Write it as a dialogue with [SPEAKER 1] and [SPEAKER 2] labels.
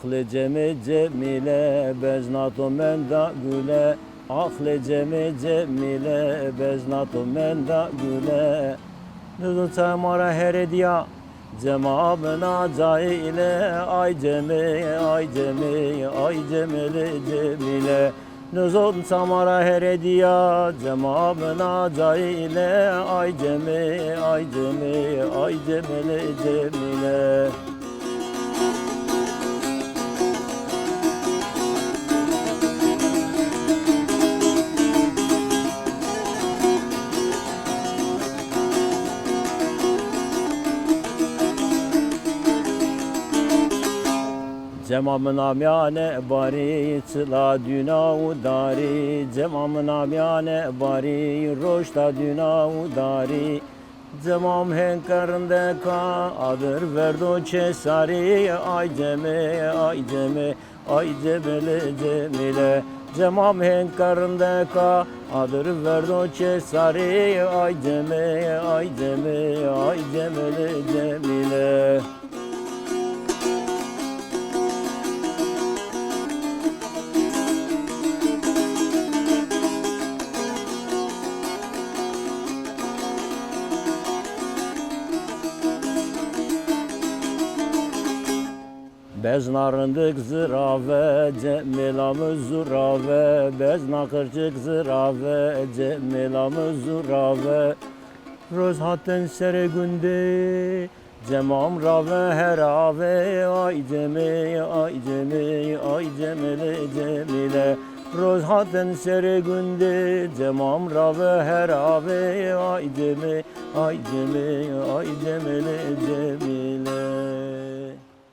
[SPEAKER 1] Akle cemi cemile beznato menda güle. Akle cemi cemile beznato menda güle. Nuzul semara herediya cemabına caile. Ay cemi ay cemi ay cemile cemile. Nuzul samara herediya cemabına caile. Ay cemi ay cemi ay cemile cemile. Cemamın amyane bari çıla düna udari. Cemamın amyane bari roşta düna udari. Cemam henkarında ka adır verdo çesari. Ay ceme ay ceme ay cemile cemile. Cemam henkarında ka adır verdo çesari. Ay ceme ay ceme ay cemile cemile. Beznarındık zırave, cemilamız zurave. Beznakırcık zırave, cemilamız zurave. Roz hatten sere günde, cemam rave herave. Ay cemi, ay cemi, ay cemile cemile. Roz hatten sere günde, cemam rave herave. Ay cemi, ay cemi, ay cemile cemile.